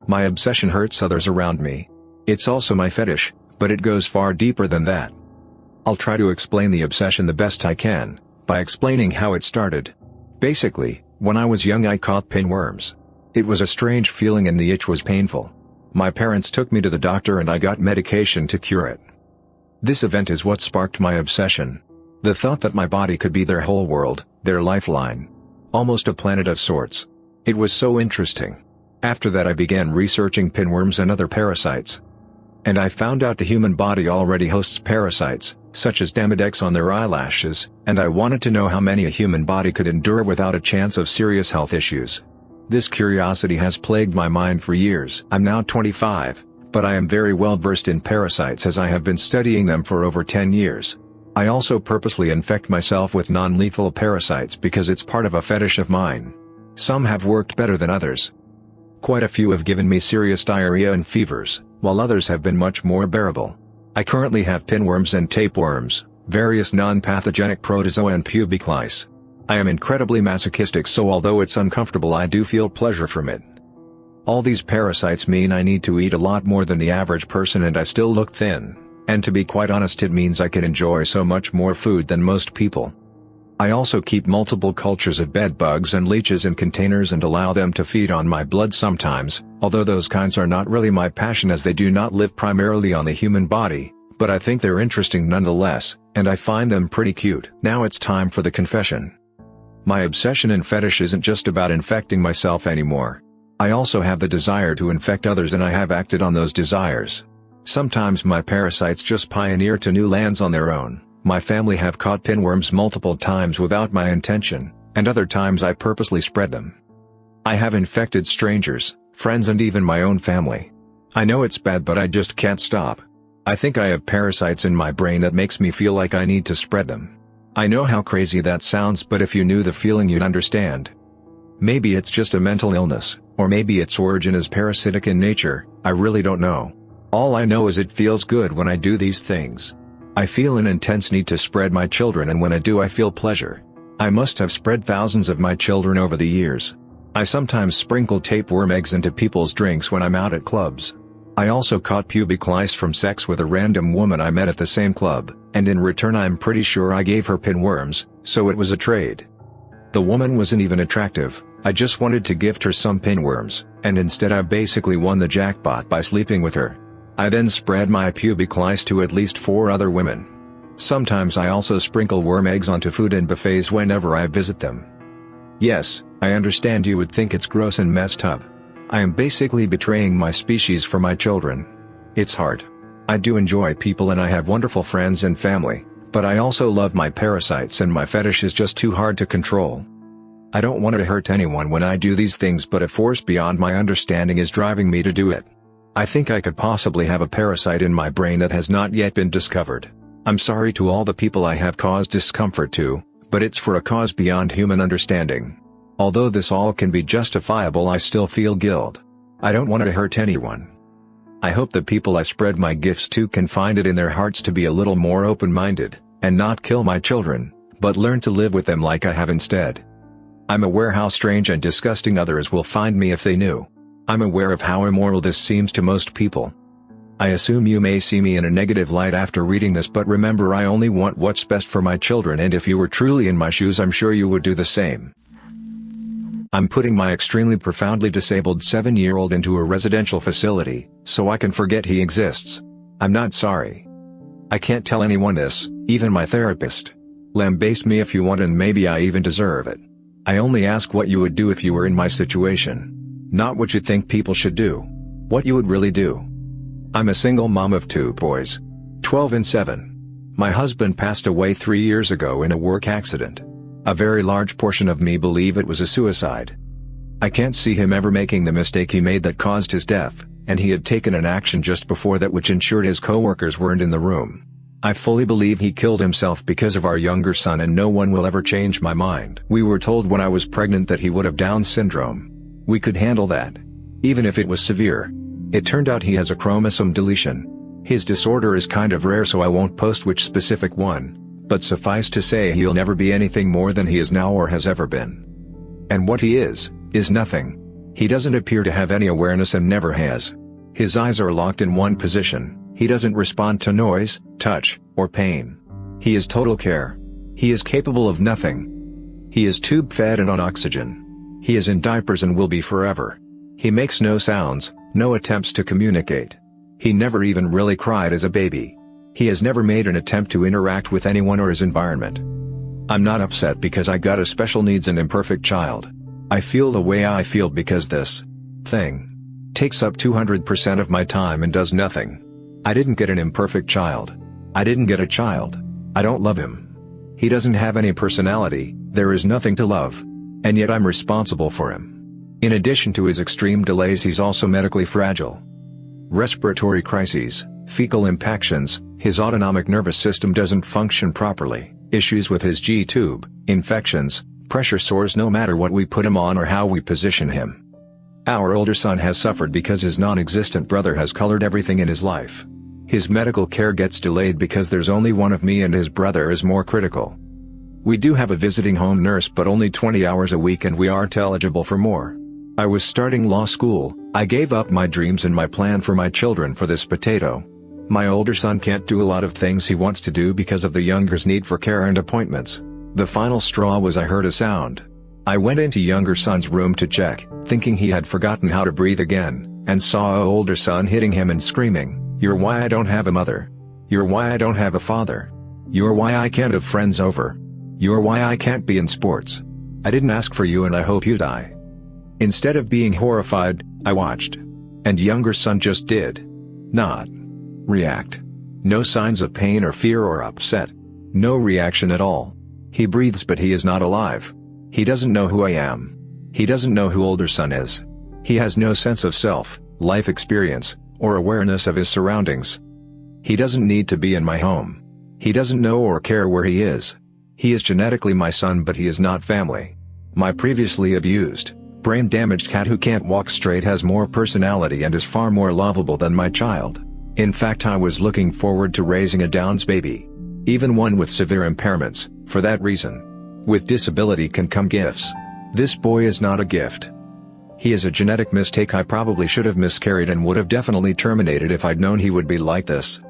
My obsession hurts others around me. It's also my fetish, but it goes far deeper than that. I'll try to explain the obsession the best I can, by explaining how it started. Basically, when I was young I caught pinworms. It was a strange feeling and the itch was painful. My parents took me to the doctor and I got medication to cure it. This event is what sparked my obsession. The thought that my body could be their whole world, their lifeline. Almost a planet of sorts. It was so interesting. After that I began researching pinworms and other parasites. And I found out the human body already hosts parasites, such as Demodex on their eyelashes, and I wanted to know how many a human body could endure without a chance of serious health issues. This curiosity has plagued my mind for years. I'm now 25, but I am very well versed in parasites as I have been studying them for over 10 years. I also purposely infect myself with non-lethal parasites because it's part of a fetish of mine. Some have worked better than others. Quite a few have given me serious diarrhea and fevers, while others have been much more bearable. I currently have pinworms and tapeworms, various non-pathogenic protozoa and pubic lice. I am incredibly masochistic, so although it's uncomfortable I do feel pleasure from it. All these parasites mean I need to eat a lot more than the average person and I still look thin, and to be quite honest it means I can enjoy so much more food than most people. I also keep multiple cultures of bed bugs and leeches in containers and allow them to feed on my blood sometimes, although those kinds are not really my passion as they do not live primarily on the human body, but I think they're interesting nonetheless, and I find them pretty cute. Now it's time for the confession. My obsession and fetish isn't just about infecting myself anymore. I also have the desire to infect others and I have acted on those desires. Sometimes my parasites just pioneer to new lands on their own. My family have caught pinworms multiple times without my intention, and other times I purposely spread them. I have infected strangers, friends and even my own family. I know it's bad but I just can't stop. I think I have parasites in my brain that makes me feel like I need to spread them. I know how crazy that sounds, but if you knew the feeling you'd understand. Maybe it's just a mental illness, or maybe its origin is parasitic in nature, I really don't know. All I know is it feels good when I do these things. I feel an intense need to spread my children, and when I do I feel pleasure. I must have spread thousands of my children over the years. I sometimes sprinkle tapeworm eggs into people's drinks when I'm out at clubs. I also caught pubic lice from sex with a random woman I met at the same club, and in return I'm pretty sure I gave her pinworms, so it was a trade. The woman wasn't even attractive, I just wanted to gift her some pinworms, and instead I basically won the jackpot by sleeping with her. I then spread my pubic lice to at least 4 other women. Sometimes I also sprinkle worm eggs onto food and buffets whenever I visit them. Yes, I understand you would think it's gross and messed up. I am basically betraying my species for my children. It's hard. I do enjoy people and I have wonderful friends and family, but I also love my parasites and my fetish is just too hard to control. I don't want to hurt anyone when I do these things, but a force beyond my understanding is driving me to do it. I think I could possibly have a parasite in my brain that has not yet been discovered. I'm sorry to all the people I have caused discomfort to, but it's for a cause beyond human understanding. Although this all can be justifiable, I still feel guilt. I don't want to hurt anyone. I hope the people I spread my gifts to can find it in their hearts to be a little more open-minded, and not kill my children, but learn to live with them like I have instead. I'm aware how strange and disgusting others will find me if they knew. I'm aware of how immoral this seems to most people. I assume you may see me in a negative light after reading this, but remember I only want what's best for my children, and if you were truly in my shoes I'm sure you would do the same. I'm putting my extremely profoundly disabled 7-year-old into a residential facility, so I can forget he exists. I'm not sorry. I can't tell anyone this, even my therapist. Lambaste me if you want, and maybe I even deserve it. I only ask what you would do if you were in my situation. Not what you think people should do. What you would really do. I'm a single mom of 2 boys. 12 and 7. My husband passed away 3 years ago in a work accident. A very large portion of me believe it was a suicide. I can't see him ever making the mistake he made that caused his death, and he had taken an action just before that which ensured his coworkers weren't in the room. I fully believe he killed himself because of our younger son, and no one will ever change my mind. We were told when I was pregnant that he would have Down syndrome. We could handle that. Even if it was severe. It turned out he has a chromosome deletion. His disorder is kind of rare, so I won't post which specific one, but suffice to say he'll never be anything more than he is now or has ever been. And what he is nothing. He doesn't appear to have any awareness and never has. His eyes are locked in one position. He doesn't respond to noise, touch, or pain. He is total care. He is capable of nothing. He is tube-fed and on oxygen. He is in diapers and will be forever. He makes no sounds, no attempts to communicate. He never even really cried as a baby. He has never made an attempt to interact with anyone or his environment. I'm not upset because I got a special needs and imperfect child. I feel the way I feel because this thing takes up 200% of my time and does nothing. I didn't get an imperfect child. I didn't get a child. I don't love him. He doesn't have any personality, there is nothing to love. And yet I'm responsible for him. In addition to his extreme delays, he's also medically fragile. Respiratory crises, fecal impactions, his autonomic nervous system doesn't function properly, issues with his G-tube, infections, pressure sores no matter what we put him on or how we position him. Our older son has suffered because his non-existent brother has colored everything in his life. His medical care gets delayed because there's only one of me and his brother is more critical. We do have a visiting home nurse but only 20 hours a week and we aren't eligible for more. I was starting law school, I gave up my dreams and my plan for my children for this potato. My older son can't do a lot of things he wants to do because of the younger's need for care and appointments. The final straw was I heard a sound. I went into younger son's room to check, thinking he had forgotten how to breathe again, and saw our older son hitting him and screaming, "You're why I don't have a mother. You're why I don't have a father. You're why I can't have friends over. You're why I can't be in sports. I didn't ask for you and I hope you die." Instead of being horrified, I watched. And younger son just did not react. No signs of pain or fear or upset. No reaction at all. He breathes but he is not alive. He doesn't know who I am. He doesn't know who older son is. He has no sense of self, life experience, or awareness of his surroundings. He doesn't need to be in my home. He doesn't know or care where he is. He is genetically my son but he is not family. My previously abused, brain-damaged cat who can't walk straight has more personality and is far more lovable than my child. In fact, I was looking forward to raising a Down's baby. Even one with severe impairments, for that reason. With disability can come gifts. This boy is not a gift. He is a genetic mistake. I probably should have miscarried and would have definitely terminated if I'd known he would be like this.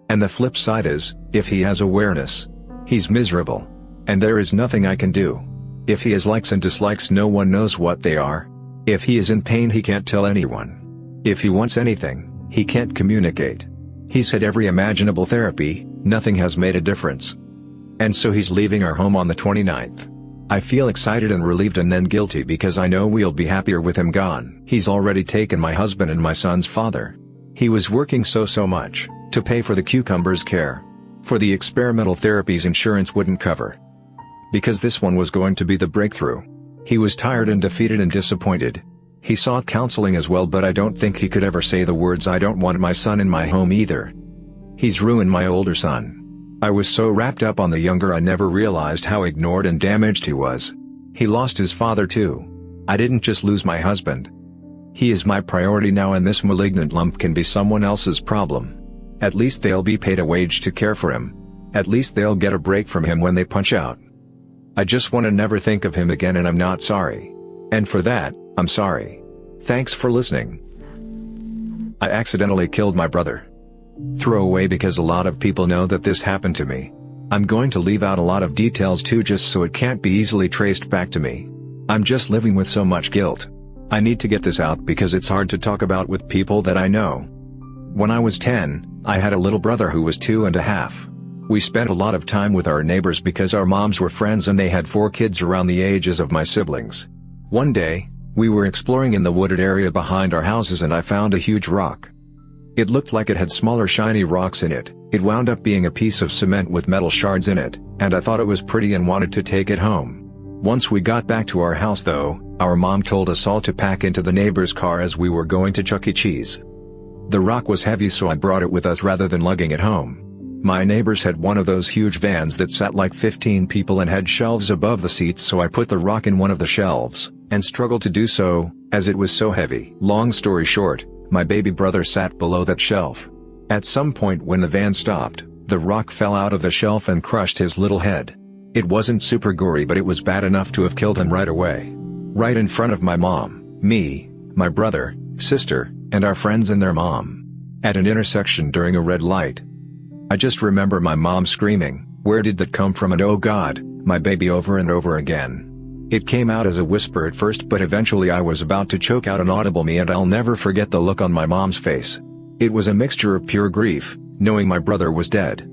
And the flip side is, if he has awareness, he's miserable. And there is nothing I can do. If he has likes and dislikes, no one knows what they are. If he is in pain, he can't tell anyone. If he wants anything, he can't communicate. He's had every imaginable therapy, nothing has made a difference. And so he's leaving our home on the 29th. I feel excited and relieved and then guilty because I know we'll be happier with him gone. He's already taken my husband and my son's father. He was working so much, to pay for the cucumber's care. For the experimental therapies insurance wouldn't cover. Because this one was going to be the breakthrough. He was tired and defeated and disappointed. He sought counseling as well, but I don't think he could ever say the words "I don't want my son in my home" either. He's ruined my older son. I was so wrapped up on the younger I never realized how ignored and damaged he was. He lost his father too. I didn't just lose my husband. He is my priority now, and this malignant lump can be someone else's problem. At least they'll be paid a wage to care for him. At least they'll get a break from him when they punch out. I just want to never think of him again, and I'm not sorry. And for that, I'm sorry. Thanks for listening. I accidentally killed my brother. Throw away because a lot of people know that this happened to me. I'm going to leave out a lot of details too, just so it can't be easily traced back to me. I'm just living with so much guilt. I need to get this out because it's hard to talk about with people that I know. When I was 10, I had a little brother who was 2.5. We spent a lot of time with our neighbors because our moms were friends and they had 4 kids around the ages of my siblings. One day, we were exploring in the wooded area behind our houses and I found a huge rock. It looked like it had smaller shiny rocks in it. It wound up being a piece of cement with metal shards in it, and I thought it was pretty and wanted to take it home. Once we got back to our house though, our mom told us all to pack into the neighbor's car as we were going to Chuck E. Cheese. The rock was heavy, so I brought it with us rather than lugging it home. My neighbors had one of those huge vans that sat like 15 people and had shelves above the seats, so I put the rock in one of the shelves, and struggled to do so, as it was so heavy. Long story short, my baby brother sat below that shelf. At some point when the van stopped, the rock fell out of the shelf and crushed his little head. It wasn't super gory, but it was bad enough to have killed him right away. Right in front of my mom, me, my brother, sister, and our friends and their mom. At an intersection during a red light. I just remember my mom screaming, "Where did that come from?" and "Oh God, my baby," over and over again. It came out as a whisper at first, but eventually I was about to choke out an audible "me," and I'll never forget the look on my mom's face. It was a mixture of pure grief, knowing my brother was dead.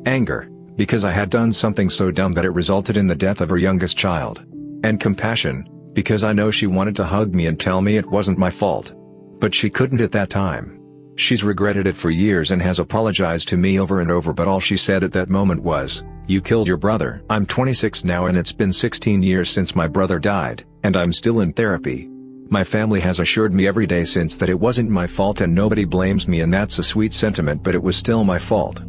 Anger, because I had done something so dumb that it resulted in the death of her youngest child. And compassion, because I know she wanted to hug me and tell me it wasn't my fault. But she couldn't at that time. She's regretted it for years and has apologized to me over and over, but all she said at that moment was, "You killed your brother." I'm 26 now and it's been 16 years since my brother died, and I'm still in therapy. My family has assured me every day since that it wasn't my fault and nobody blames me, and that's a sweet sentiment, but it was still my fault.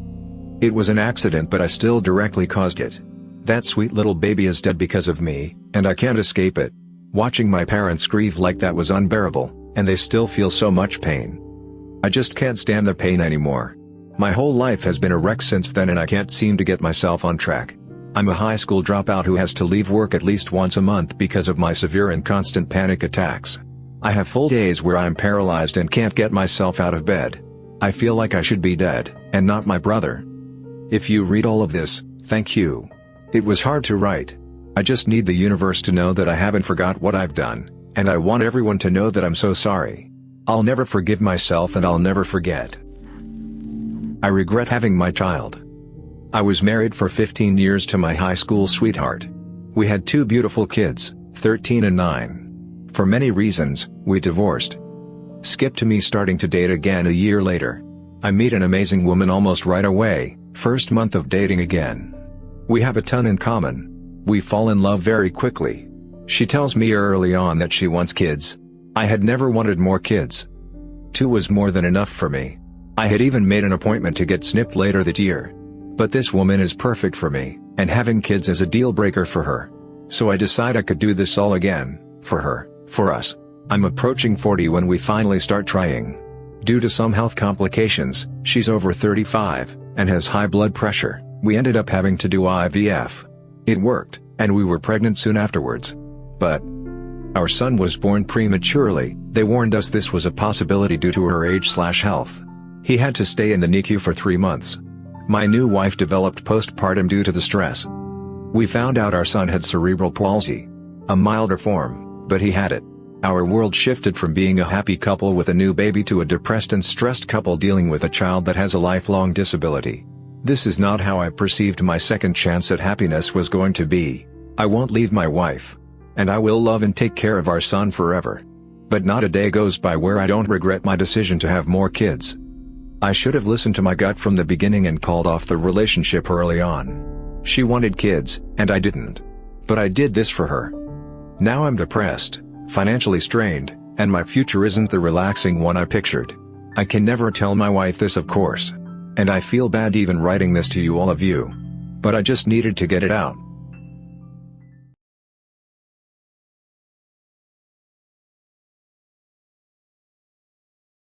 It was an accident, but I still directly caused it. That sweet little baby is dead because of me, and I can't escape it. Watching my parents grieve like that was unbearable, and they still feel so much pain. I just can't stand the pain anymore. My whole life has been a wreck since then and I can't seem to get myself on track. I'm a high school dropout who has to leave work at least once a month because of my severe and constant panic attacks. I have full days where I'm paralyzed and can't get myself out of bed. I feel like I should be dead, and not my brother. If you read all of this, thank you. It was hard to write. I just need the universe to know that I haven't forgot what I've done, and I want everyone to know that I'm so sorry. I'll never forgive myself and I'll never forget. I regret having my child. I was married for 15 years to my high school sweetheart. We had 2 beautiful kids, 13 and 9. For many reasons, we divorced. Skip to me starting to date again a year later. I meet an amazing woman almost right away, first month of dating again. We have a ton in common. We fall in love very quickly. She tells me early on that she wants kids. I had never wanted more kids. 2 was more than enough for me. I had even made an appointment to get snipped later that year. But this woman is perfect for me, and having kids is a deal breaker for her. So I decide I could do this all again, for her, for us. I'm approaching 40 when we finally start trying. Due to some health complications, she's over 35, and has high blood pressure. We ended up having to do IVF. It worked, and we were pregnant soon afterwards. But our son was born prematurely. They warned us this was a possibility due to her age/health. He had to stay in the NICU for 3 months. My new wife developed postpartum due to the stress. We found out our son had cerebral palsy. A milder form, but he had it. Our world shifted from being a happy couple with a new baby to a depressed and stressed couple dealing with a child that has a lifelong disability. This is not how I perceived my second chance at happiness was going to be. I won't leave my wife. And I will love and take care of our son forever. But not a day goes by where I don't regret my decision to have more kids. I should have listened to my gut from the beginning and called off the relationship early on. She wanted kids, and I didn't. But I did this for her. Now I'm depressed, financially strained, and my future isn't the relaxing one I pictured. I can never tell my wife this, of course. And I feel bad even writing this to you, all of you. But I just needed to get it out.